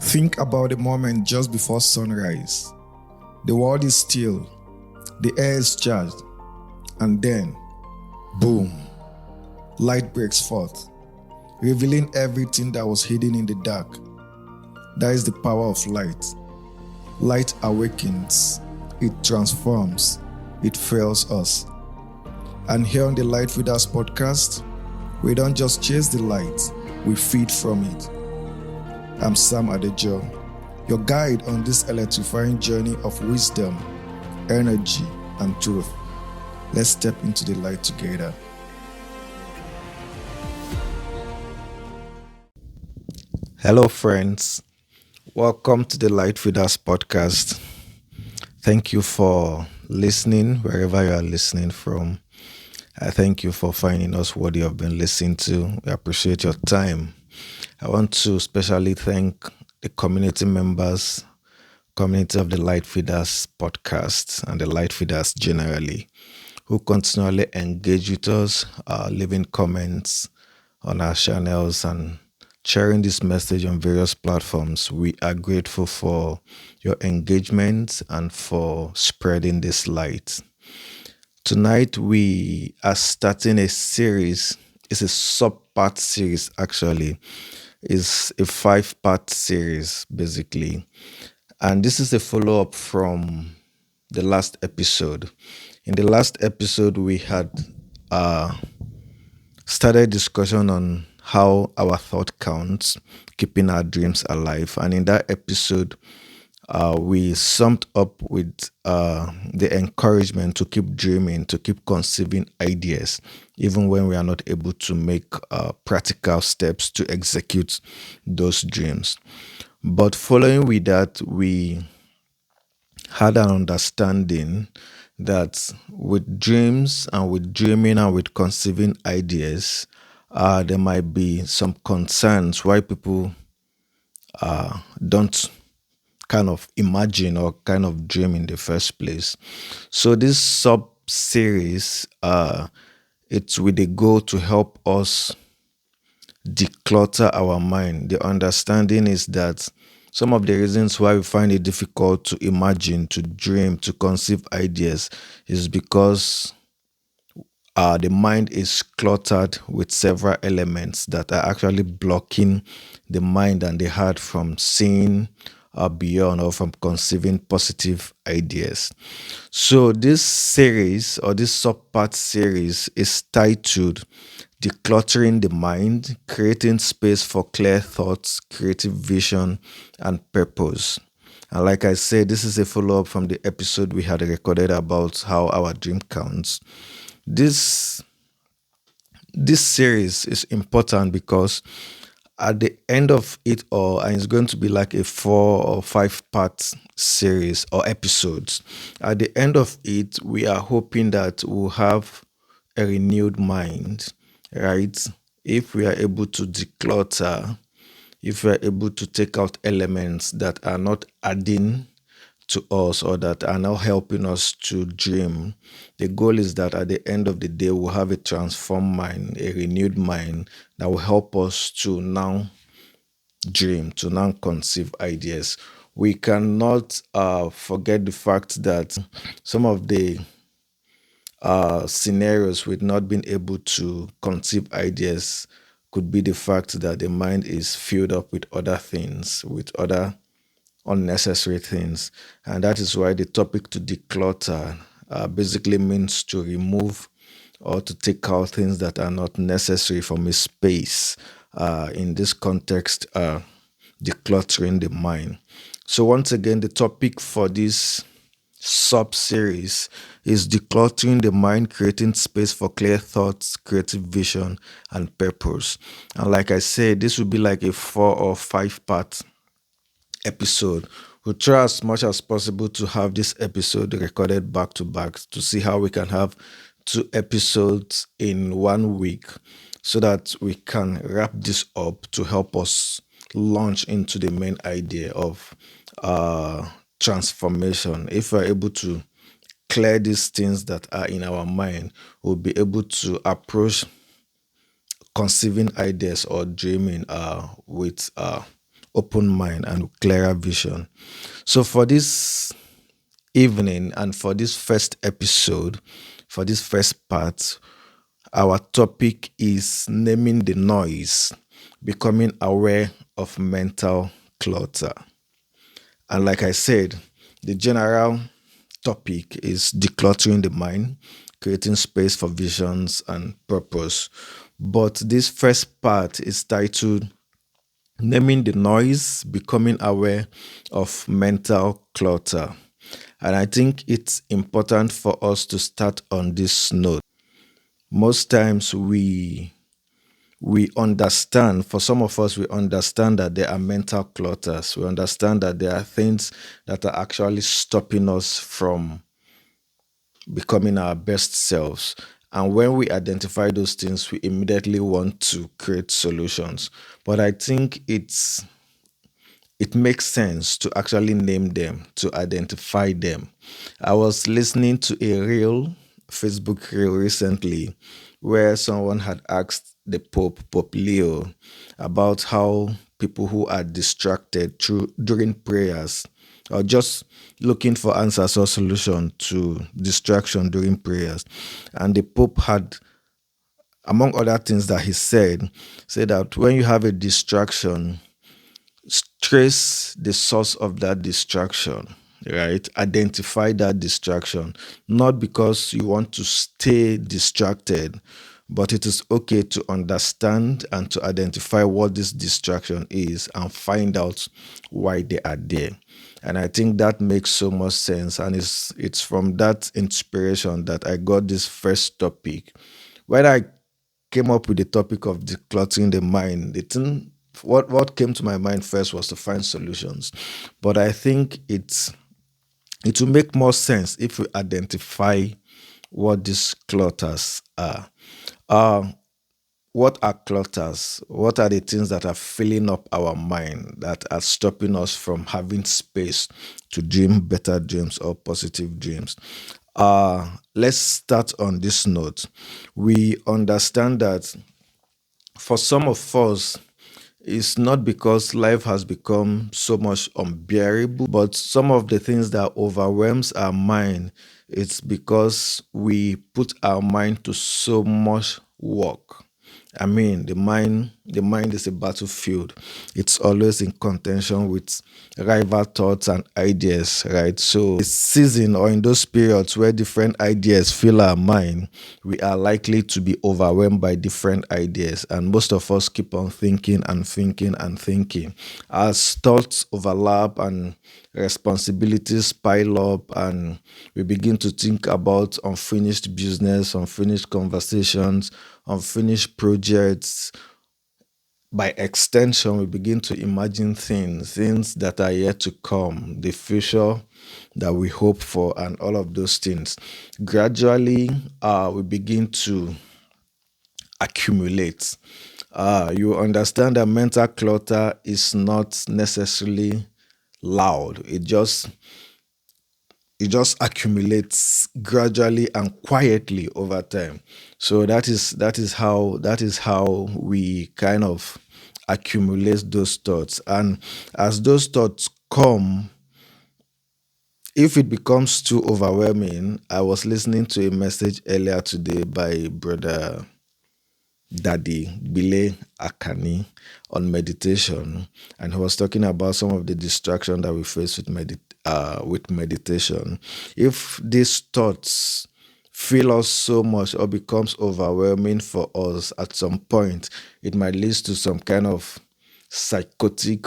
Think about the moment just before sunrise. The world is still, the air is charged, and then, boom, light breaks forth, revealing everything that was hidden in the dark. That is the power of light. Light awakens, it transforms, it fuels us. And here on the Light Feeders podcast, we don't just chase the light, we feed from it. I'm Sam Adejo, your guide on this electrifying journey of wisdom, energy, and truth. Let's step into the light together. Hello, friends. Welcome to the Light Feeders podcast. Thank you for listening wherever you are listening from. I thank you for finding us what you have been listening to. We appreciate your time. I want to especially thank the community members, community of the Light Feeders podcast and the Light Feeders generally, who continually engage with us, leaving comments on our channels and sharing this message on various platforms. We are grateful for your engagement and for spreading this light. Tonight we are starting a series. It's a sub-part series actually. It's a 5-part series basically. And this is a follow-up from the last episode. In the last episode we had started discussion on how our thought counts, keeping our dreams alive. And in that episode, we summed up with the encouragement to keep dreaming, to keep conceiving ideas, even when we are not able to make practical steps to execute those dreams. But following with that, we had an understanding that with dreams and with dreaming and with conceiving ideas, there might be some concerns why people don't kind of imagine or kind of dream in the first place. So this sub-series, it's with the goal to help us declutter our mind. The understanding is that some of the reasons why we find it difficult to imagine, to dream, to conceive ideas is because the mind is cluttered with several elements that are actually blocking the mind and the heart from seeing beyond or from conceiving positive ideas. So this series or this sub-part series is titled Decluttering the Mind, Creating Space for Clear Thoughts, Creative Vision, and Purpose. And like I said, this is a follow-up from the episode we had recorded about how our dream counts. This series is important because at the end of it all, and it's going to be like a 4 or 5-part series or episodes. At the end of it, we are hoping that we'll have a renewed mind, right? If we are able to declutter, if we are able to take out elements that are not adding to us or that are now helping us to dream. The goal is that at the end of the day, we'll have a transformed mind, a renewed mind that will help us to now dream, to now conceive ideas. We cannot forget the fact that some of the scenarios with not being able to conceive ideas could be the fact that the mind is filled up with other things, with other unnecessary things. And that is why the topic to declutter basically means to remove or to take out things that are not necessary from a space. In this context, decluttering the mind. So once again, the topic for this sub-series is decluttering the mind, creating space for clear thoughts, creative vision, and purpose. And like I said, this will be like a 4 or 5-part episode. We'll try as much as possible to have this episode recorded back to back to see how we can have 2 episodes in 1 week so that we can wrap this up to help us launch into the main idea of transformation. If we're able to clear these things that are in our mind, we'll be able to approach conceiving ideas or dreaming with open mind and clearer vision. So for this evening and for this first episode, for this first part, our topic is naming the noise, becoming aware of mental clutter. And like I said, the general topic is decluttering the mind, creating space for visions and purpose. But this first part is titled naming the noise, becoming aware of mental clutter. And I think it's important for us to start on this note. Most times we understand, for some of us, we understand that there are mental clutters. We understand that there are things that are actually stopping us from becoming our best selves. And when we identify those things, we immediately want to create solutions. But I think it makes sense to actually name them, to identify them. I was listening to a Facebook reel recently where someone had asked the Pope Leo, about how people who are distracted during prayers or just looking for answers or solution to distraction during prayers. And the Pope had, among other things that he said that when you have a distraction, trace the source of that distraction, right? Identify that distraction, not because you want to stay distracted, but it is okay to understand and to identify what this distraction is and find out why they are there. And I think that makes so much sense. And it's from that inspiration that I got this first topic. When I came up with the topic of decluttering the mind, what came to my mind first was to find solutions. But I think it will make more sense if we identify what these clutters are. Uh, what are clutters? What are the things that are filling up our mind that are stopping us from having space to dream better dreams or positive dreams? Let's start on this note. We understand that for some of us, it's not because life has become so much unbearable, but some of the things that overwhelms our mind, it's because we put our mind to so much work. I mean, the mind is a battlefield. It's always in contention with rival thoughts and ideas, right? So, this season or in those periods where different ideas fill our mind, we are likely to be overwhelmed by different ideas. And most of us keep on thinking and thinking and thinking. As thoughts overlap and responsibilities pile up, and we begin to think about unfinished business, unfinished conversations, unfinished projects. By extension, we begin to imagine things that are yet to come, the future that we hope for, and all of those things. Gradually, we begin to accumulate. You understand that mental clutter is not necessarily loud. It just accumulates gradually and quietly over time. So that is how we kind of accumulate those thoughts. And as those thoughts come, if it becomes too overwhelming, I was listening to a message earlier today by brother Daddy Bile Akani on meditation, and he was talking about some of the distraction that we face with meditation. If these thoughts fill us so much or becomes overwhelming for us at some point, it might lead to some kind of psychotic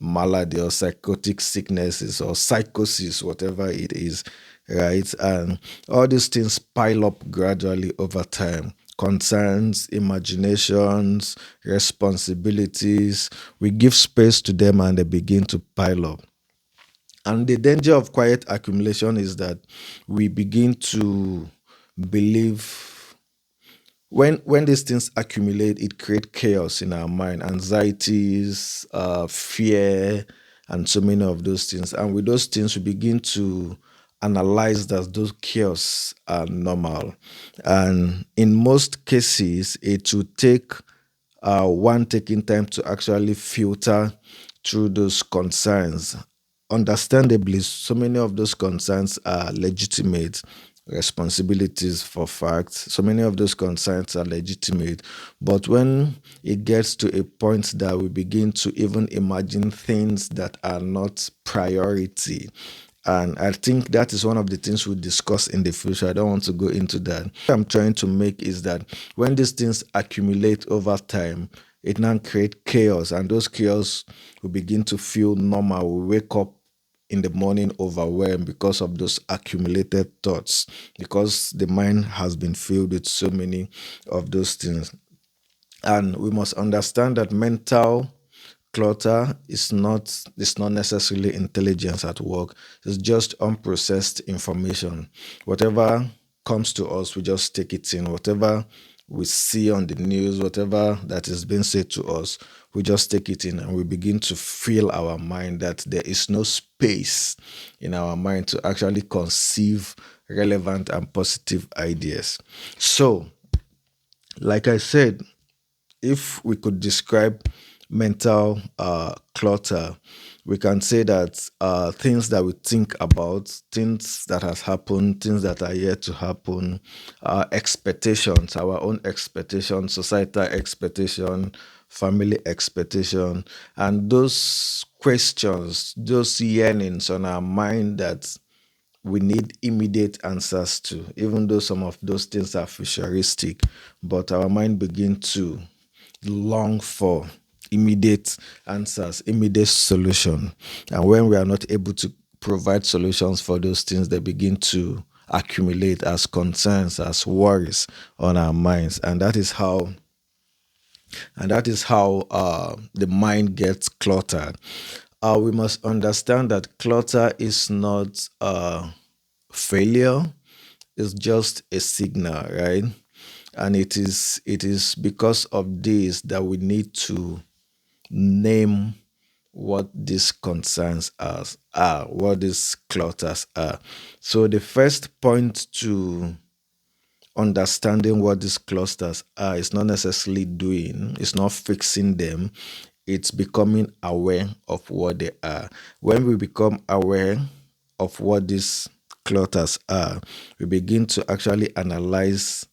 malady or psychotic sicknesses or psychosis, whatever it is, right? And all these things pile up gradually over time. Concerns, imaginations, responsibilities, we give space to them and they begin to pile up. And the danger of quiet accumulation is that we begin to believe, when these things accumulate, it creates chaos in our mind, anxieties, fear, and so many of those things. And with those things, we begin to analyze that those chaos are normal. And in most cases, it will take one taking time to actually filter through those concerns. Understandably, so many of those concerns are legitimate responsibilities for facts. So many of those concerns are legitimate. But when it gets to a point that we begin to even imagine things that are not priority, and I think that is one of the things we discuss in the future. I don't want to go into that. What I'm trying to make is that when these things accumulate over time, it now creates chaos, and those chaos will begin to feel normal. We wake up in the morning overwhelmed because of those accumulated thoughts, because the mind has been filled with so many of those things. And we must understand that mental clutter is not necessarily intelligence at work. It's just unprocessed information. Whatever comes to us, we just take it in. Whatever we see on the news, whatever that is being said to us, we just take it in, and we begin to fill our mind that there is no space in our mind to actually conceive relevant and positive ideas. So, like I said, if we could describe mental clutter, we can say that things that we think about, things that has happened, things that are yet to happen, expectations, our own expectations, societal expectation, family expectation, and those questions, those yearnings on our mind that we need immediate answers to, even though some of those things are futuristic, but our mind begin to long for immediate answers, immediate solution. And when we are not able to provide solutions for those things, they begin to accumulate as concerns, as worries on our minds. And that is how the mind gets cluttered. We must understand that clutter is not failure, it's just a signal, right? And it is because of this that we need to name what these concerns are, what these clutters are. So the first point to understanding what these clusters are is not necessarily doing, it's not fixing them, it's becoming aware of what they are. When we become aware of what these clutters are, we begin to actually analyze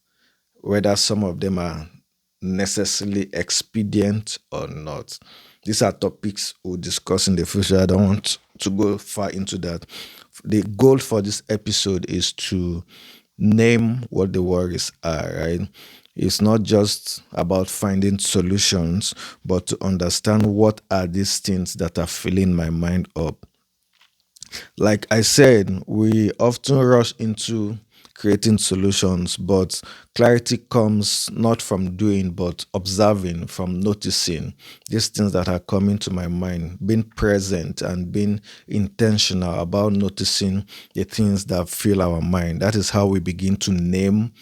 whether some of them are necessarily expedient or not. These are topics we'll discuss in the future. I don't want to go far into that. The goal for this episode is to name what the worries are, right? It's not just about finding solutions, but to understand what are these things that are filling my mind up. Like I said, we often rush into creating solutions, but clarity comes not from doing, but observing, from noticing these things that are coming to my mind, being present and being intentional about noticing the things that fill our mind. That is how we begin to name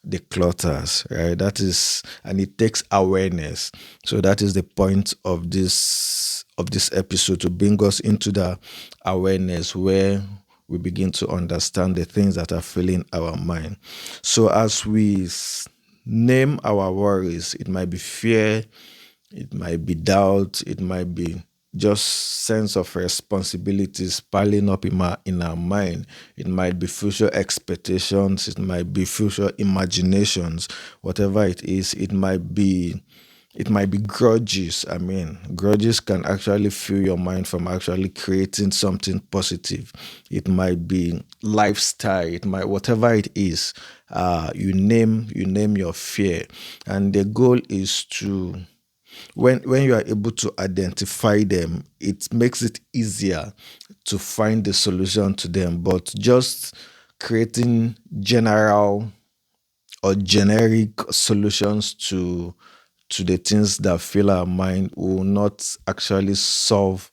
the clutters, right? That is, and it takes awareness. So that is the point of this episode, to bring us into the awareness where we begin to understand the things that are filling our mind. So as we name our worries, it might be fear, it might be doubt, it might be just sense of responsibilities piling up in our mind. It might be future expectations, it might be future imaginations, whatever it is. It might be grudges. I mean, grudges can actually fill your mind from actually creating something positive. It might be lifestyle. It might, whatever it is. You name your fear, and the goal is to, when you are able to identify them, it makes it easier to find the solution to them. But just creating general or generic solutions to the things that fill our mind will not actually solve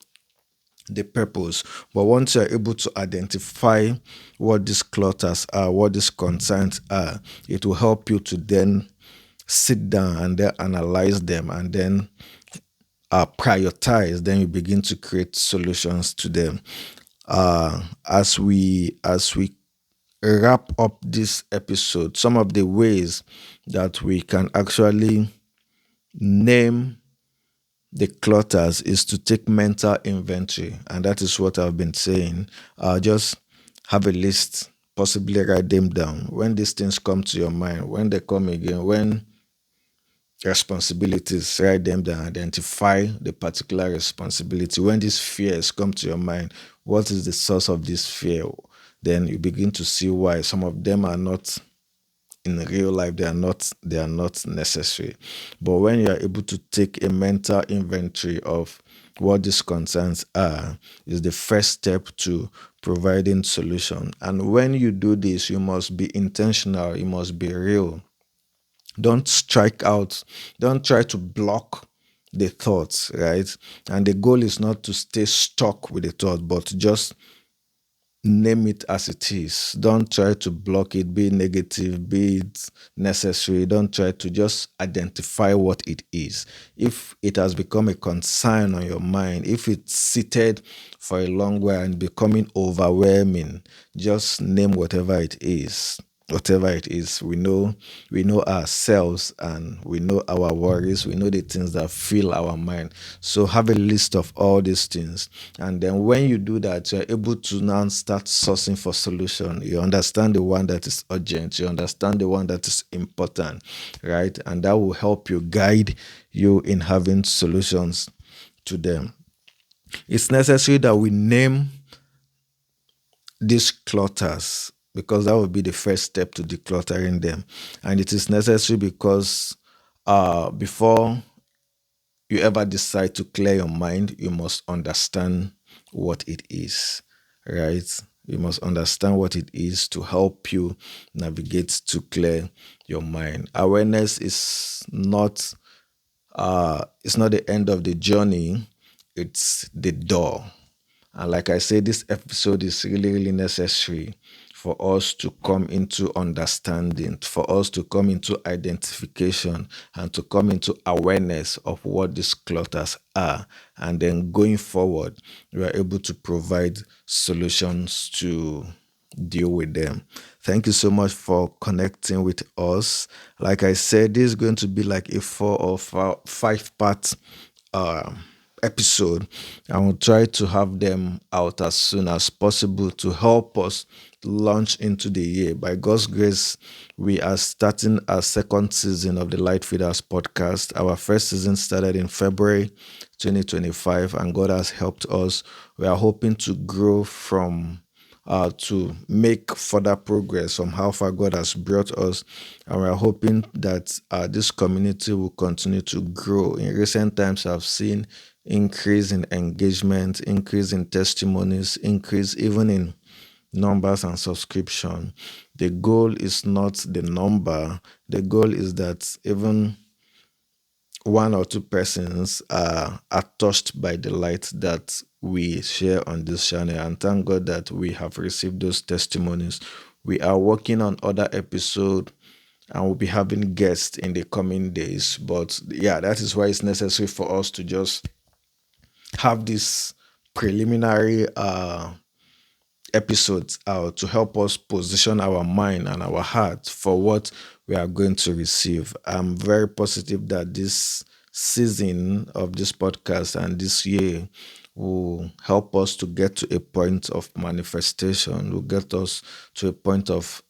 the purpose. But once you're able to identify what these clutters are, what these concerns are, it will help you to then sit down and then analyze them, and then prioritize. Then you begin to create solutions to them. As we wrap up this episode, some of the ways that we can actually name the clutters is to take mental inventory, and that is what I've been saying. Just have a list, possibly write them down. When these things come to your mind, when they come again, when responsibilities, write them down, identify the particular responsibility. When these fears come to your mind, what is the source of this fear? Then you begin to see why some of them are not in real life, they are not necessary. But when you are able to take a mental inventory of what these concerns are, is the first step to providing solution. And when you do this, you must be intentional, you must be real. Don't strike out, don't try to block the thoughts, right? And the goal is not to stay stuck with the thought, but just name it as it is. Don't try to block it, be negative, be it necessary. Don't try to, just identify what it is. If it has become a concern on your mind, if it's seated for a long while and becoming overwhelming, just name whatever it is. Whatever it is, we know ourselves, and we know our worries, we know the things that fill our mind. So have a list of all these things, and then when you do that, you're able to now start sourcing for solution. You understand the one that is urgent, you understand the one that is important, right? And that will help you, guide you in having solutions to them. It's necessary that we name these clutters, because that would be the first step to decluttering them. And it is necessary because before you ever decide to clear your mind, you must understand what it is, right? You must understand what it is to help you navigate to clear your mind. Awareness is not it's not the end of the journey, it's the door. And like I said, this episode is really, really necessary for us to come into understanding, for us to come into identification, and to come into awareness of what these clutters are. And then going forward, we are able to provide solutions to deal with them. Thank you so much for connecting with us. Like I said, this is going to be like a 4 or 5 part uh, episode. I will try to have them out as soon as possible to help us launch into the year. By God's grace, we are starting our second season of the Light Feeders podcast. Our first season started in February 2025, and God has helped us. We are hoping to grow from to make further progress from how far God has brought us. And we're hoping that this community will continue to grow. In recent times, I've seen increase in engagement, increase in testimonies, increase even in numbers and subscription. The goal is not the number. The goal is that even 1 or 2 persons are touched by the light that we share on this channel. And thank God that we have received those testimonies. We are working on other episodes, and we'll be having guests in the coming days. But yeah, that is why it's necessary for us to just have this preliminary episodes out to help us position our mind and our heart for what we are going to receive. I'm very positive that this season of this podcast and this year will help us to get to a point of manifestation, will get us to a point of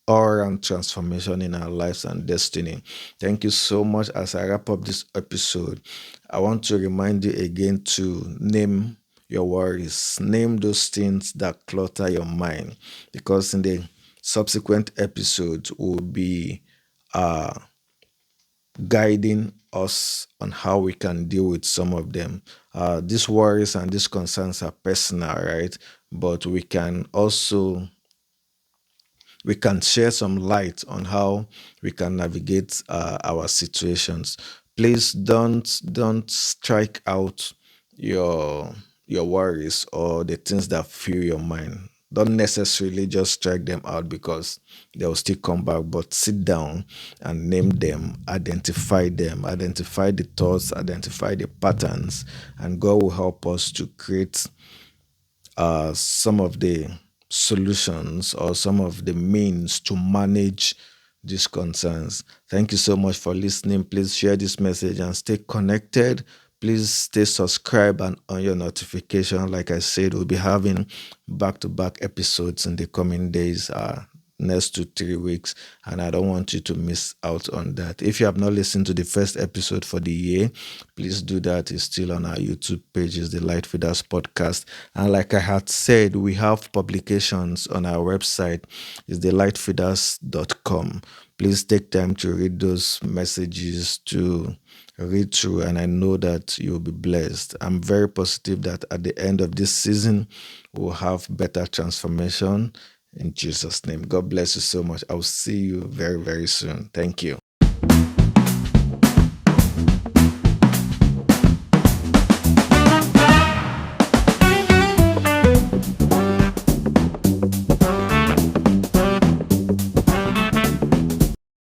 awe and transformation in our lives and destiny. Thank you so much. As I wrap up this episode, I want to remind you again to name your worries, name those things that clutter your mind, because in the subsequent episodes, we'll be uh, guiding us on how we can deal with some of them. These worries and these concerns are personal, right? But we can share some light on how we can navigate our situations. Please don't strike out your worries or the things that fill your mind. Don't necessarily just strike them out, because they'll still come back. But sit down and name them, identify the thoughts, identify the patterns, and God will help us to create some of the solutions or some of the means to manage these concerns. Thank you so much for listening. Please share this message and stay connected. Please stay subscribed and on your notification. Like I said, we'll be having back-to-back episodes in the coming days, next 2 3 weeks, and I don't want you to miss out on that. If you have not listened to the first episode for the year, please do that. It's still on our YouTube page. It's the Light Feeders podcast. And like I had said, we have publications on our website. It's thelightfeeders.com. Please take time to read those messages, to read through, and I know that you'll be blessed. I'm very positive that at the end of this season, we'll have better transformation in Jesus' name. God bless you so much. I'll see you very, very soon. Thank you.